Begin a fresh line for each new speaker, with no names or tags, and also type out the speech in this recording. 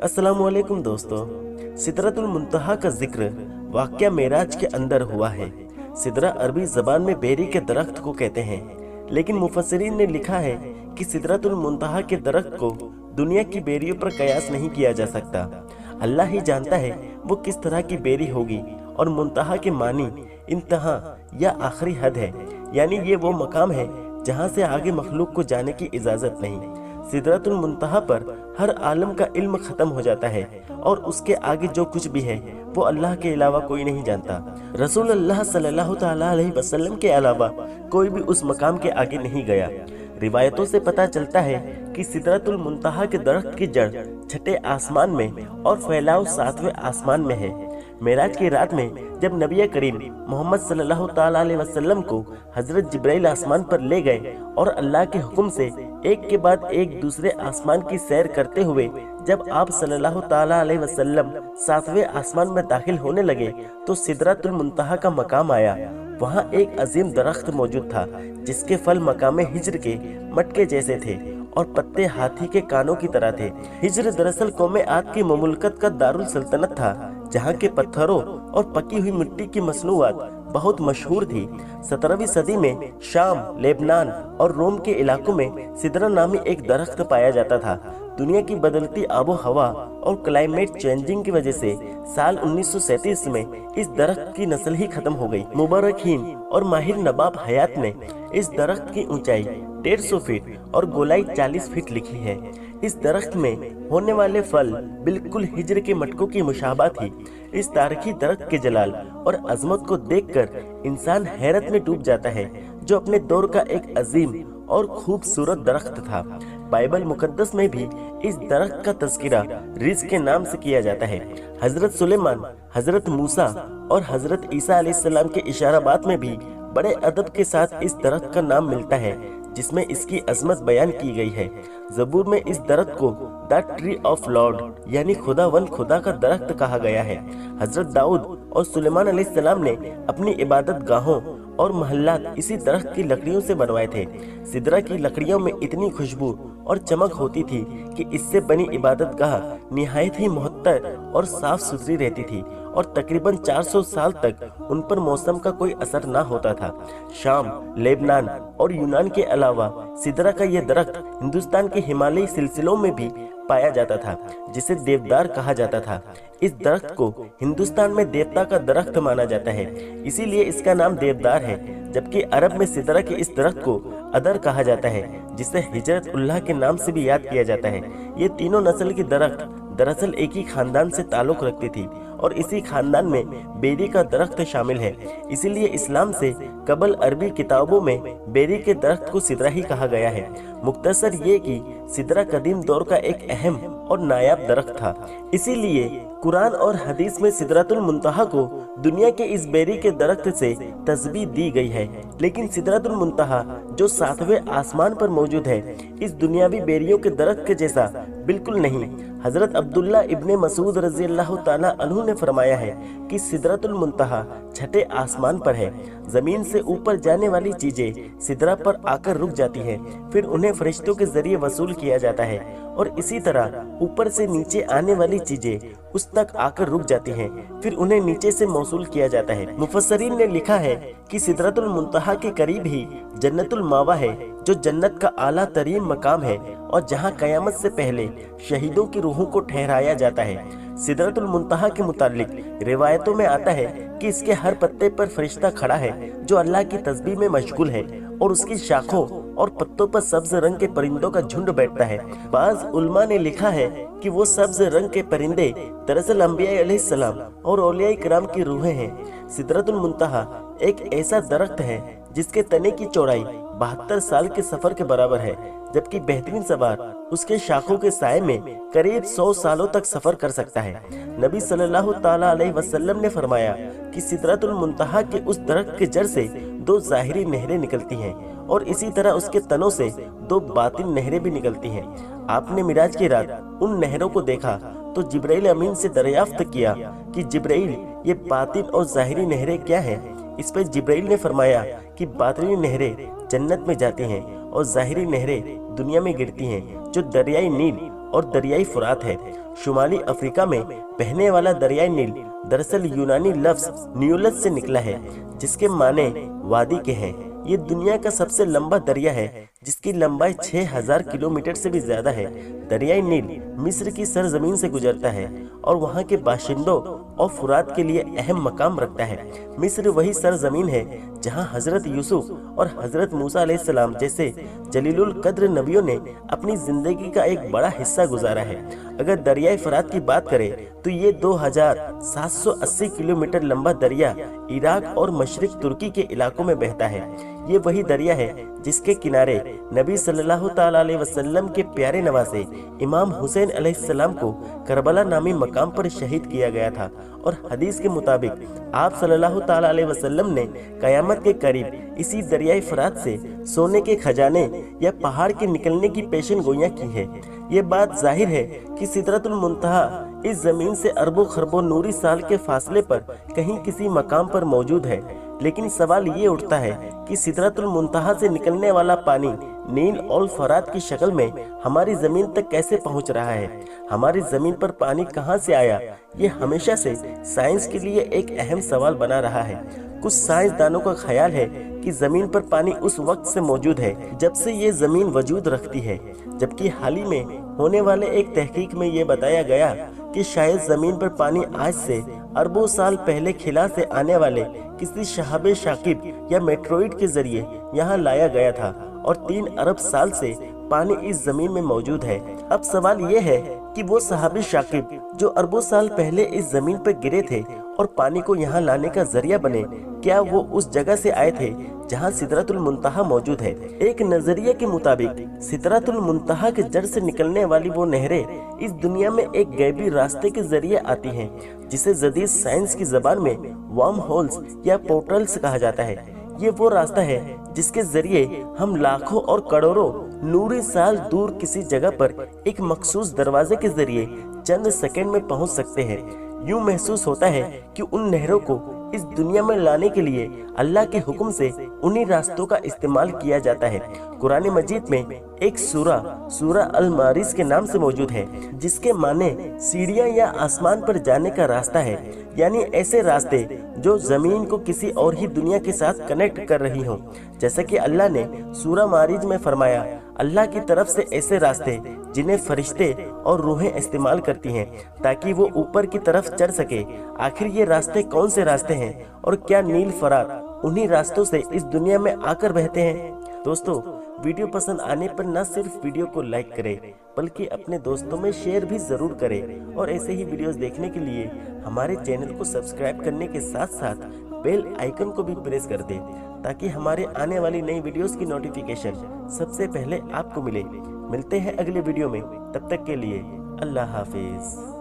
अस्सलाम वालेकुम दोस्तों। सिदरतुल मुंतहा का जिक्र वाक़या मेराज के अंदर हुआ है। सिदरा अरबी ज़बान में बेरी के दरख्त को कहते हैं, लेकिन मुफस्सिरीन ने लिखा है कि सिदरतुल मुंतहा के दरख्त को दुनिया की बेरियों पर कयास नहीं किया जा सकता। अल्लाह ही जानता है वो किस तरह की बेरी होगी। और मुंतहा के मानी इंतहा या आखिरी हद है, यानी ये वो मकाम है जहाँ से आगे मखलूक को जाने की इजाज़त नहीं। सिदरतुल मुंतहा पर हर आलम का इल्म ख़त्म हो जाता है और उसके आगे जो कुछ भी है वो अल्लाह के अलावा कोई नहीं जानता। रसूल अल्लाह सल्लल्लाहु तआला अलैहि वसल्लम के अलावा कोई भी उस मकाम के आगे नहीं गया। रिवायतों से पता चलता है कि सिदरतुल मुंतहा के दरख्त की जड़ छठे आसमान में और फैलाव सातवें आसमान में है। मेराज की रात में जब नबी करीम मोहम्मद सल्लल्लाहु तआला अलैहि वसल्लम को हजरत जिब्राइल आसमान पर ले गए और अल्लाह के हुक्म से एक के बाद एक दूसरे आसमान की सैर करते हुए जब आप सल्लल्लाहु तआला अलैहि वसल्लम सातवें आसमान में दाखिल होने लगे तो सिदरतुल मुंतहा का मकाम आया। वहाँ एक अजीम दरख्त मौजूद था जिसके फल मकामे हिज्र के मटके जैसे थे और पत्ते हाथी के कानों की तरह थे। हिज्र दरअसल कौमे आद की ममुलकत का दारुल सल्तनत था, जहाँ के पत्थरों और पकी हुई मिट्टी की मसनूआत बहुत मशहूर थी। 17वीं सदी में शाम, लेबनान और रोम के इलाकों में सिदरा नामी एक दरख्त पाया जाता था। दुनिया की बदलती आबो हवा और क्लाइमेट चेंजिंग की वजह से साल 1937 में इस दरख्त की नस्ल ही खत्म हो गई। मुबारकीन और माहिर नबाब हयात ने इस दरख्त की ऊंचाई 150 फीट और गोलाई 40 फीट लिखी है। इस दरख्त में होने वाले फल बिल्कुल हिज्र के मटकों की मुशाबा थी। इस तारीखी दरख्त के जलाल और अजमत को देखकर इंसान हैरत में डूब जाता है, जो अपने दौर का एक अजीम और खूबसूरत दरख्त था। बाइबल मुकद्दस में भी इस दरख्त का तज़किरा रिज़्क़ के नाम से किया जाता है। हजरत सुलेमान, हजरत मूसा और हजरत ईसा अलैहिस्सलाम के इशाराबात में भी बड़े अदब के साथ इस दरख्त का नाम मिलता है, जिसमें इसकी अजमत बयान की गई है। ज़बूर में इस दरख्त को द ट्री ऑफ लॉर्ड यानी खुदावंद खुदा का दरख्त कहा गया है। हजरत दाऊद और सुलेमान अलैहिस्सलाम ने अपनी इबादत गाहों और महल्लात इसी दरख्त की लकड़ियों से बनवाए थे। सिदरा की लकड़ियों में इतनी खुशबू और चमक होती थी कि इससे बनी इबादत गाह निहायत ही मुहत्तर और साफ सुथरी रहती थी और तकरीबन 400 साल तक उन पर मौसम का कोई असर ना होता था। शाम, लेबनान और यूनान के अलावा सिदरा का यह दरख्त हिंदुस्तान के हिमालयी सिलसिलों में भी पाया जाता था, जिसे देवदार कहा जाता था। इस दरख्त को हिंदुस्तान में देवता का दरख्त माना जाता है, इसीलिए इसका नाम देवदार है। जबकि अरब में सिदरा के इस दरख्त को अदर कहा जाता है, जिसे हिजरत उल्लाह के नाम से भी याद किया जाता है। ये तीनों नस्ल की दरख्त दरअसल एक ही खानदान से ताल्लुक रखती थी और इसी खानदान में बेरी का दरख्त शामिल है। इसीलिए इस्लाम से कबल अरबी किताबों में बेरी के दरख्त को सिदरा ही कहा गया है। मुख्तसर ये कि सिदरा कदीम दौर का एक अहम और नायाब दरख्त था। इसीलिए कुरान और हदीस में सिदरतुल मुंतहा को दुनिया के इस बेरी के दरख्त से तस्बीह दी गई है। लेकिन सिदरतुल मुंतहा जो सातवें आसमान पर मौजूद है, इस दुनियावी बेरियों के दरख्त के जैसा बिल्कुल नहीं। हजरत अब्दुल्ला इब्ने मसूद रज़ी अल्लाह ताला अन्हु ने फरमाया है कि सिदरतुल मुंतहा छठे आसमान पर है। जमीन से ऊपर जाने वाली चीजें सिदरा पर आकर रुक जाती हैं, फिर उन्हें फरिश्तों के जरिए वसूल किया जाता है और इसी तरह ऊपर से नीचे आने वाली चीजें उस तक आकर रुक जाती हैं, फिर उन्हें नीचे से मौसूल किया जाता है। मुफस्सरीन ने लिखा है कि सिदरतुल मुंतहा के करीब ही जन्नतुल मावा है, जो जन्नत का आला तरीन मकाम है और जहाँ कयामत से पहले शहीदों की रूहों को ठहराया जाता है। सिदरतुल मुंतहा के मुतालिक रिवायतों में आता है कि इसके हर पत्ते पर फरिश्ता खड़ा है जो अल्लाह की तस्बीह में मशगूल है और उसकी शाखों और पत्तों पर सब्ज रंग के परिंदों का झुंड बैठता है। बाज़ उल्मा ने लिखा है कि वो सब्ज रंग के परिंदे दरअसल अंबिया अलैहिस्सलाम और औलिया किराम की रूहें हैं। सिदरतुल मुंतहा एक ऐसा दरख्त है जिसके तने की चौड़ाई 72 साल के सफर के बराबर है, जबकि बेहतरीन सवार उसके शाखों के साए में करीब 100 सालों तक सफर कर सकता है। नबी सल्लल्लाहु ताला अलैहि वसल्लम ने फरमाया कि सिदरतुल मुंतहा के उस दरख्त के जड़ से 2 ज़ाहिरी नहरें निकलती हैं और इसी तरह उसके तनों से 2 बातिन नहरें भी निकलती हैं। आपने मिराज की रात उन नहरों को देखा तो जिब्राइल अमीन से दरियाफ्त किया कि जिब्राइल, ये बातिन और ज़ाहिरी नहरें क्या हैं? इस पर जिब्राइल ने फरमाया कि बातिनी नहरें जन्नत में जाती हैं और ज़ाहिरी नहरें दुनिया में गिरती हैं, जो दरियाई नील और दरियाई फुरात है। शुमाली अफ्रीका में बहने वाला दरियाई नील दरअसल यूनानी लफ्ज न्यूलस से निकला है, जिसके माने वादी के हैं। ये दुनिया का सबसे लंबा दरिया है, जिसकी लंबाई 6000 किलोमीटर से भी ज्यादा है। दरियाई नील मिस्र की सरजमीन से गुजरता है और वहाँ के बाशिंदों और फुरात के लिए अहम मकाम रखता है। मिस्र वही सरजमीन है जहाँ हजरत यूसुफ और हजरत मूसा अलैहिस्सलाम जैसे जलीलुल कद्र नबियों ने अपनी जिंदगी का एक बड़ा हिस्सा गुजारा है। अगर दरियाई फुरात की बात करें तो ये 2780 किलोमीटर लंबा दरिया इराक और मशरिक तुर्की के इलाकों में बहता है। ये वही दरिया है जिसके किनारे नबी सल्लल्लाहु ताला अलैहि वसल्लम के प्यारे नवासे इमाम हुसैन अलैहिस्सलाम को करबला नामी मकाम पर शहीद किया गया था। और हदीस के मुताबिक आप सल्लल्लाहु ताला अलैहि वसल्लम ने कयामत के करीब इसी दरियाई फुरात से सोने के खजाने या पहाड़ के निकलने की पेशन गोइयां की है। ये बात जाहिर है कि सिदरतुल मुंतहा इस जमीन से अरबों खरबों नूरी साल के फासले पर कहीं किसी मकाम पर मौजूद है। लेकिन सवाल ये उठता है कि सिदरतुल मुंतहा से निकलने वाला पानी नील और फरात की शक्ल में हमारी जमीन तक कैसे पहुंच रहा है? हमारी जमीन पर पानी कहां से आया? ये हमेशा से साइंस के लिए एक अहम सवाल बना रहा है। कुछ साइंसदानों का ख्याल है कि जमीन पर पानी उस वक्त से मौजूद है जब से ये जमीन वजूद रखती है, जबकि हाल ही में होने वाले एक तहकीक में ये बताया गया कि शायद जमीन पर पानी आज से अरबों साल पहले खिला से आने वाले किसी शहाबे शाकिब या मेट्रोइड के जरिए यहाँ लाया गया था और 3 अरब साल से पानी इस जमीन में मौजूद है। अब सवाल ये है कि वो सहाबी शाकिब जो अरबों साल पहले इस जमीन पर गिरे थे और पानी को यहाँ लाने का जरिया बने, क्या वो उस जगह से आए थे जहाँ सिदरतुल मुंतहा मौजूद है? एक नजरिए के मुताबिक सिदरतुल मुंतहा के जड़ से निकलने वाली वो नहरें इस दुनिया में एक गैबी रास्ते के जरिए आती हैं, जिसे जदीद साइंस की जबान में वर्म होल्स या पोर्टल्स कहा जाता है। ये वो रास्ता है जिसके जरिए हम लाखों और करोड़ों नूरी साल दूर किसी जगह पर एक मखसूस दरवाजे के जरिए चंद सेकंड में पहुंच सकते हैं। यूं महसूस होता है कि उन नहरों को इस दुनिया में लाने के लिए अल्लाह के हुक्म से उन्हीं रास्तों का इस्तेमाल किया जाता है। कुरान मजीद में एक सूरा अल मारिज के नाम से मौजूद है, जिसके माने सीढ़ियां या आसमान पर जाने का रास्ता है, यानी ऐसे रास्ते जो जमीन को किसी और ही दुनिया के साथ कनेक्ट कर रही हों। जैसा कि अल्लाह ने सूरा मारिज में फरमाया, अल्लाह की तरफ से ऐसे रास्ते जिन्हें फरिश्ते और रूहें इस्तेमाल करती हैं ताकि वो ऊपर की तरफ चढ़ सके। आखिर ये रास्ते कौन से रास्ते हैं और क्या नील फरात उन्हीं रास्तों से इस दुनिया में आकर बहते हैं? दोस्तों, वीडियो पसंद आने पर न सिर्फ वीडियो को लाइक करें बल्कि अपने दोस्तों में शेयर भी जरूर करें और ऐसे ही वीडियोस देखने के लिए हमारे चैनल को सब्सक्राइब करने के साथ साथ बेल आइकन को भी प्रेस कर दें ताकि हमारे आने वाली नई वीडियोस की नोटिफिकेशन सबसे पहले आपको मिले। मिलते हैं अगले वीडियो में, तब तक के लिए अल्लाह हाफिज।